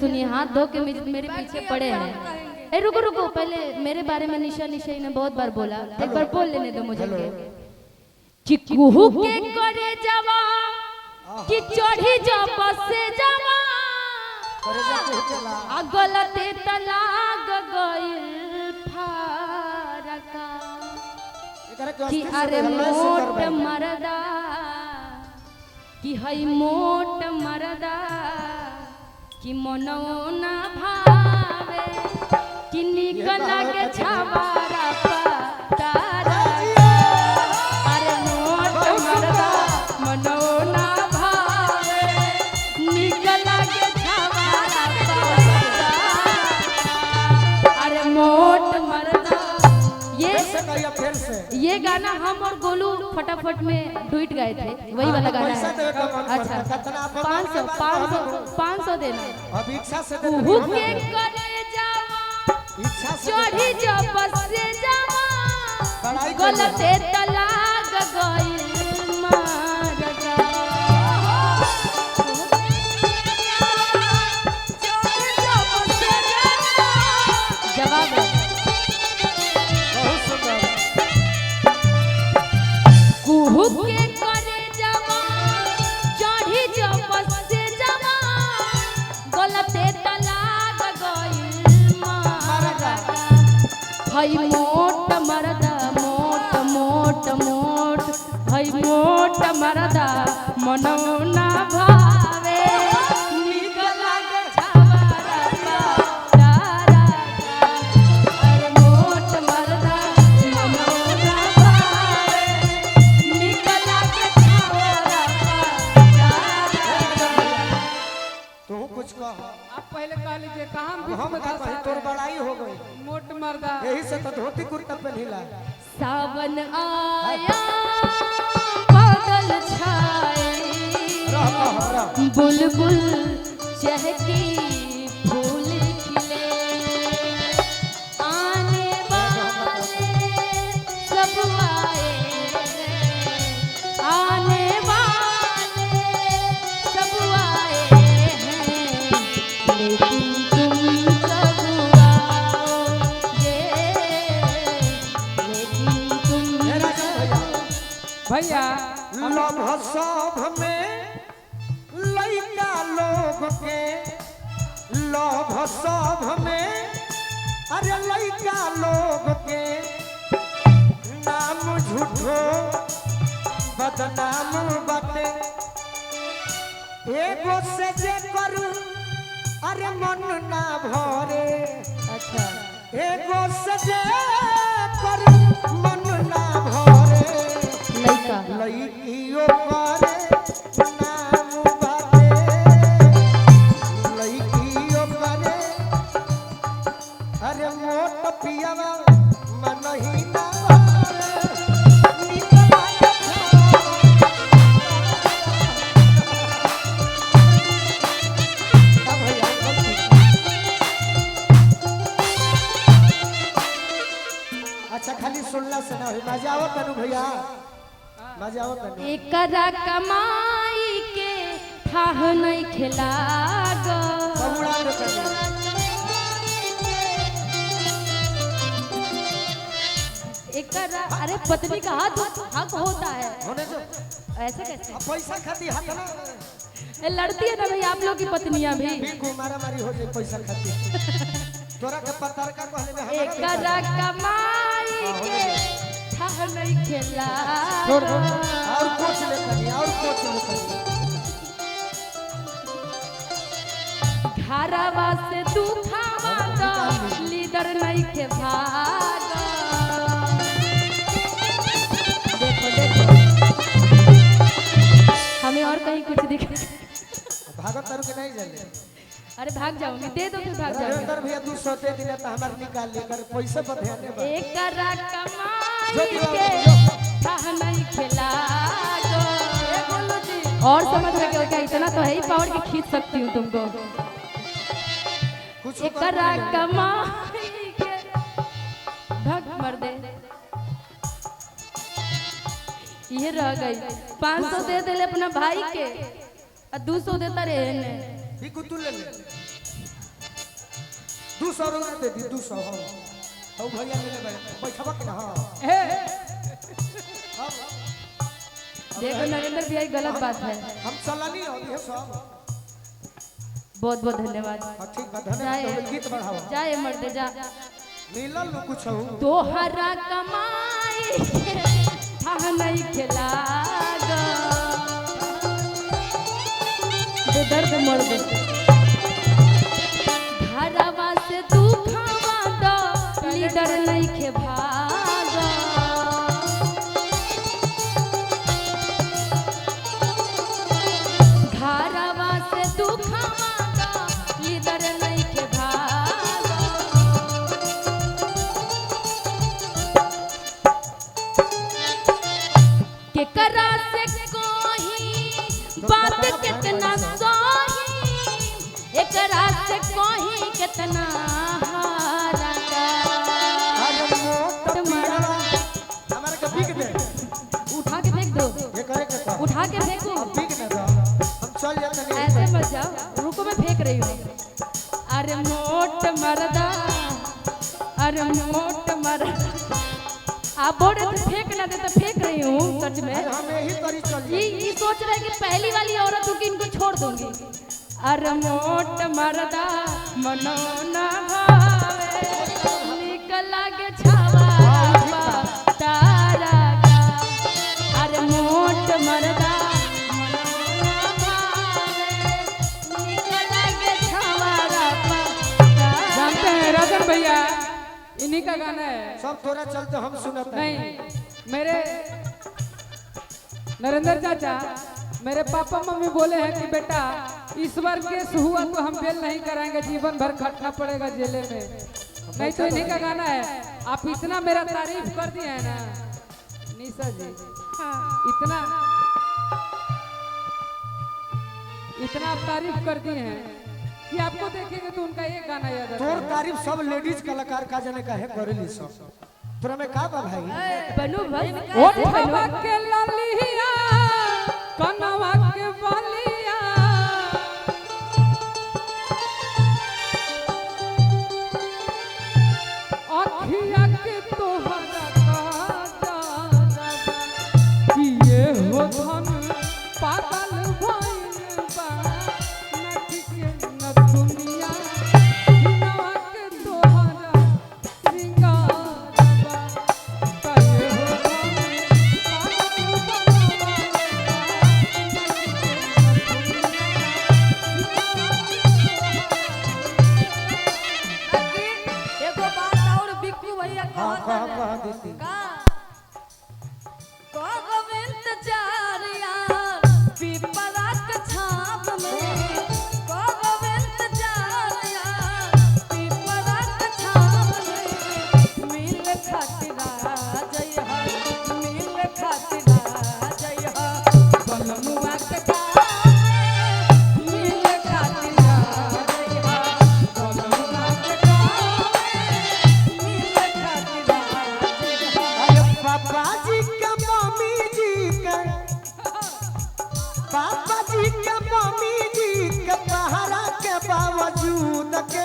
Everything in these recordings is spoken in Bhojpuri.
सुनिए, हाथ धो के मेरे पीछे पड़े हैं। ए रुको रुको, पहले मेरे बारे में निशा निशा ने बहुत बार बोला, एक बार बोल लेने दो मुझे। कि कुहू के करे जावा कि चढ़ी जा बसे जावा आ गलते तलाक गइल फारका कि अरे मोट मरदा कि हई मोट मरदा कि मनो ना भावे कि निकल के छावारा तारा अरे मोट मरदा मनो ना भावे निकल के छावारा अरे मोट मरदा। ये गाना हम और गोलू फटाफट में डुइट गए थे, वही वाला गाना है। अच्छा 500 देना। अब इच्छा से के करे जावा चढ़ी जा बसे जावा गलते तलाक गइल मारगा जवाब कुहू के करे जावा चढ़ी जा बसे जावा गलते तलाक गइल मारगा हई मोट मरदा मोट मोट मोट हई मोट मरदा मनो ना भावे निकल के छावारा तारा अरे मोट मरदा मनो ना भावे निकल के छावारा तारा। तू कुछ कह। आप पहले कह लीजिए कहाँ हम का कही, तोर बड़ाई हो गई। मोट मर्दा यही से तो धोती कुर्ता पहनिला। सावन आया बादल छाए बुलबुल चहकी फूल खिले आने वाले सब आए आने वाले सब आए हैं लेकिन तुम सब आओगे लेकिन तुम भैया लभ सब में लइका लोग के लभ सब में अरे लइका लोग के नाम झूठो बदनाम बाटे एगो से जे करू अरे मन ना भरे अच्छा एगो से जे करू मन ना भरे लइका लइकियो करे नाम बाटे लइकियो करे अरे मोट पियावा मन ही ना अच्छा खाली सुनला से ना होई मजा आवत तनु भैया मजा आवत तनु एकरा कमाई के थाह नहीं खिलाग सबुड़ा रे तनु एकरा अरे पत्नी का हक होता है होने जो ऐसे कैसे अब पैसा खाती हाथ ना ए, लड़ती है ना भाई आप लोग की पत्नियां भी बिल्कुल मारा मारी हो जाए पैसा खाती तोरा के पत्थर का कहले में हमारा एकरा कमाई के थाह नहीं खिलाग और कुछ ले तनी और कुछ ले तनी घरवा से तू खावा तो लीडर नहीं के भाग देखो देखो हमें और कहीं कुछ दिख भागत तारू के नहीं जाने अरे भाग जाऊंगी दे दो फिर भाग जाऊंगी नरेंद्र भैया 200 दे दिले तो हमार निकाल लेकर पैसे पर ध्यान दे एकरा कमाई के थाह नहीं खिलाग और समझ में क्या इतना तो है ही पावर की खींच सकती हूँ तुमको कुछ एकरा कमाई के भग मर दे ये रह गई 500 दे दे अपना भाई के और 200 देता रहे ने भी कुतुल ले 200 रुपया दे दी 200 हम औ भैया ले ले बैठबा के ना हां ए देखो नरेंद्र भैया ये गलत बात है। हम चलनी हो ये सब बहुत बहुत धन्यवाद। हाँ, ठीक बा धन्यवाद गीत बढ़ाओ जाए मर्द जा मिलल नु कुछ हो तोहरा कमाई था नहीं खिलागा दे दर्द मर्द घरवा से तू खावा दो लीडर नहीं खे भागा घरवा से तू खावा दो लीडर नहीं खे भागा केकरा से कोही बात कितना सही एकरा से कोही कितना हारा अरे मोट पिया हमारे के बिक दे उठा के फेंक दो ये करे के का उठा के फेंको अब बिक ना दो हम चल जाते नहीं ऐसे मत जाओ रुको मैं फेंक रही हूँ अरे मोट मर्दा अरे मोट मर्दा आप बोल रहे थे फेंक ना दे तो फेंक रही हूँ सच में हम यही करी चल ये सोच रहे कि पहली वाली औरत होगी इनको छोड़ दूंगी अरे मोट मर्दा मनो ना भावे निकल लागे छावा तारा का अरे मोट मर्दा मनो ना भावे निकल लागे छावा जानते हैं राजन भैया इन्हीं का गाना है। सब तोरा चलते हम सुनत नहीं मेरे नरेंद्र चाचा मेरे पापा मम्मी बोले हैं कि बेटा इस बार केस हुआ तो हम बेल नहीं कराएंगे जीवन भर खटना पड़ेगा जेले में नहीं तो इन्हीं का गाना है। आप इतना मेरा तारीफ कर दिए हैं ना निशा जी इतना इतना आप तारीफ कर दिए हैं कि आपको देखेंगे तो उनका एक गाना याद आता तोर है। तारीफ सब लेडीज कलाकार का जाने का है करेली सब तोरा में का बा भाई बनू भाई ओठवा के ललिया कनवा के बलिया अखिया के तोहरा काजरा किए हो धन पागल भइल बा नखी के न दुनिया कनवा के तोहरा सिंगारबा काहे हो धन पागल एगो बात और बिक्कू भैया हां कहत कह है देती का कब इंतजार यार पिपरा के छाप में कब इंतजार यार पिपरा के छाप में मिल खातिर जय हर मिल खातिर जय हर बलमुआ के गाँव में मिल खातिर जय हर बलमुआ के गाँव में मिल खातिर जय हर अरे पापा जी का मम्मी जी का पापा जी का मम्मी जी के पहरा के बावजूद के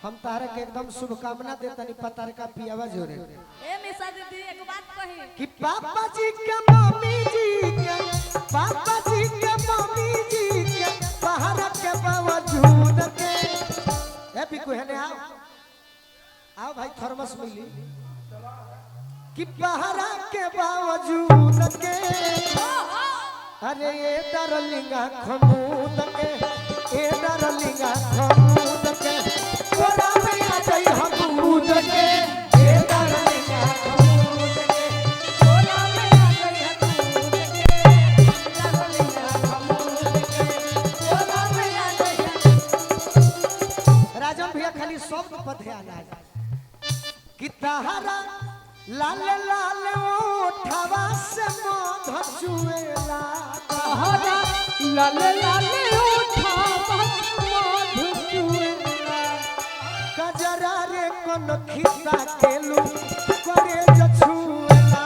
हम तारे के एकदम शुभकामना देतनी पतार का पियावा जोरे ए मिसा दीदी एक बात कही कि पापा जी के मम्मी जी के पापा जी के मम्मी जी के पहरा के बावजूद के ए बिकु है ने आओ भाई थर्मस मिली कि पहरा के बावजूद के अरे ये डरलिंगा खमूद के ए डरलिंगा खमूद के तोरा में आ जाई हमूद के ए डरलिंगा खमूद के तोरा में आ जाई हमूद के डरलिंगा खमूद के तोरा में आ जाई राजन भैया खाली शब्द पर ध्यान आ जाए कि तहरा लाल लाल ओठवा से मध चुएला तहरा लाले लाले उठावा मधु चुएला कजरा रे कोन खिसा केलू करे जछुएला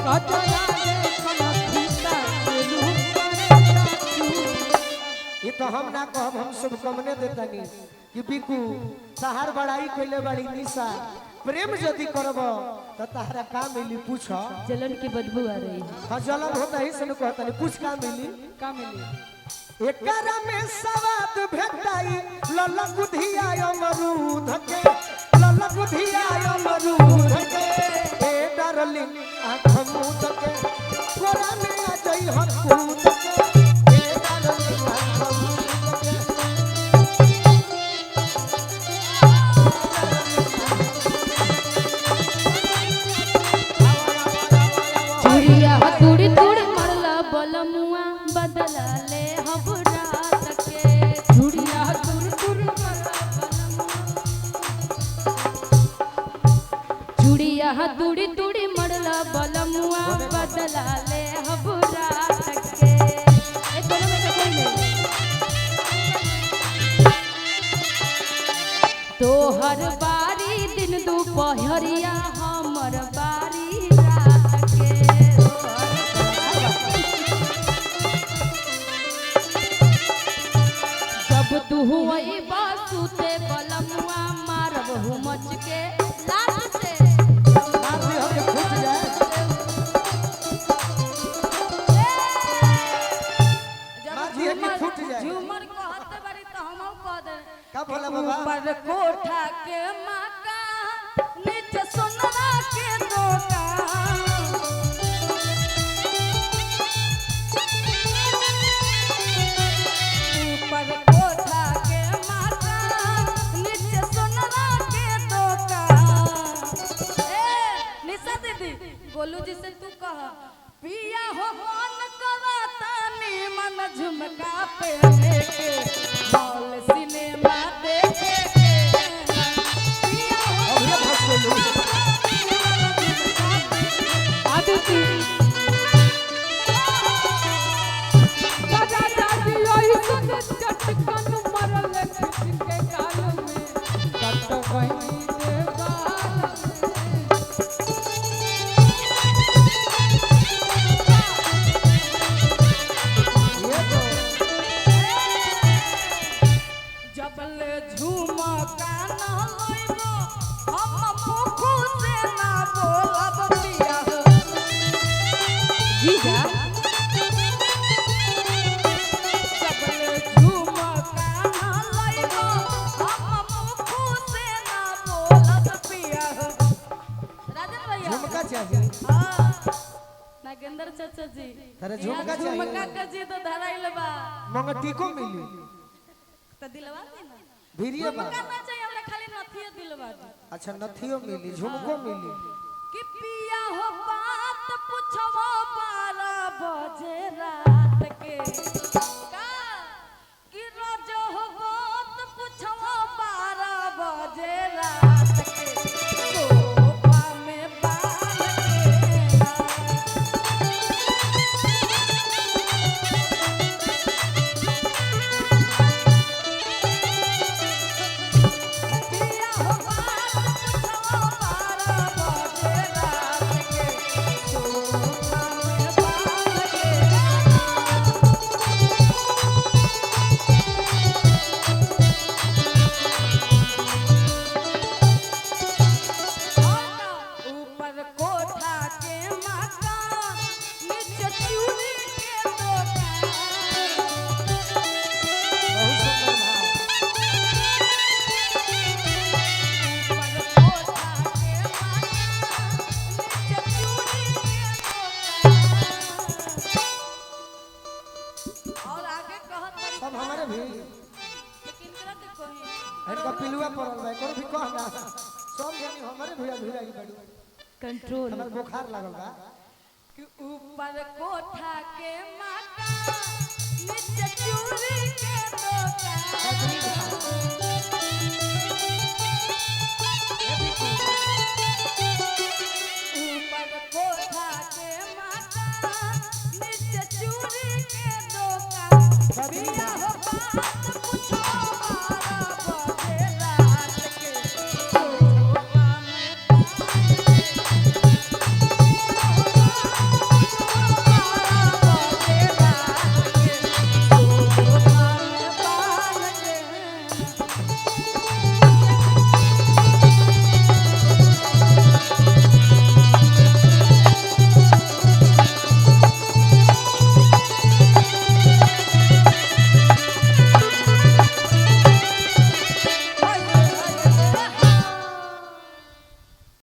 कजरा रे कनखिता केलू करे जाचू ये तो हम ना कहब, हम शुभकामने देतानी कि बिकू तहार बड़ाई कइले बड़ी निशा प्रेम यदि करब तो तहरा का मिली पूछ। जलन की बदबू आ रही है। हाँ जलन होता ही से कहता नहीं, पूछ का मिली। का मिली एकरा में सवाद भेटाई ललक बुधिया अमरूद के, ललक बुधिया अमरूद के, ए डार्लिंग आँख मूंद के कोरा में आ जाई हम कूद के, ए डार्लिंग आँख मूंद के। चूड़िया तुड़ी तुड़ी मरला बलमुआ बदला ले हम रात के। चूड़िया तुड़ी तुड़ी मरला चूड़िया तुड़ी तुड़ी मरला बलमुआ बदला ले हम रात के। ए दोनों में से कोई नहीं। तोहर बारी दिन दुपहरिया हमर बारी रात के। जब तू हुई बासुते बलमुआ मारब हुमच के लात से। आप भी हम फूट जाए जब ये कि फूट जाए। झूमर कहते बारी तो हम कह दे का बोला बाबा? ऊपर कोठा के माका नीचे सोना के दुकान। ऊपर कोठा के माका नीचे सोना के दुकान। ए निशा दीदी बोलू जी से तू कह पिया हो मन करता मन झुमका पहने के मॉल सिनेमा देखे के। पिया हो अब ये फंस गइल। आदिति दादा दादी ओई सुन चटकन मरल खिच के गाल में कट गई देवाल ये तो जबल झुमका न लइबो हम मुख से ना बोलब पिया हो। जी जा जबल झुमका न लइबो हम मुख से ना बोलब पिया हो। राजन भैया झुमका चाहिए। हाँ, नागेंद्र चाचा जी अरे यहाँ झुमका चाहिए। झुमका का जी तो धराइल बा मंगटी को मिली तो दिलवा दी ना। भिरिया बा। झुमका ना चाहिए हमरा खाली नथिया दिलवा दी अच्छा नथियो मिली, झुमको मिली। कि पिया हो बात पूछबो 12 बजे रात के। का कि रोज हो बात पूछबो 12 बजे रात के। सोफा में बाल के पिया हो बात पूछबो 12 बजे रात के। सोफा में बाल के ऊपर कोठा के मकान नीचे चूड़ी के दुकान। बहुत सुंदर भाव। ऊपर कोठा के मकान नीचे चूड़ी के दुकान। और आगे कहत बड़ी सब हमारे भी लेकिन करा के कही इनका पिलुआ पड़ल बा, एकर भी कहना सब जानी हमारे भैया भैया की बड़ी कंट्रोल। हमर बुखार लागल बा। कि ऊपर कोठा के मकान नीचे चूड़ी के दुकान। ऊपर कोठा के मकान नीचे चूड़ी के दुकान। पिया हो बात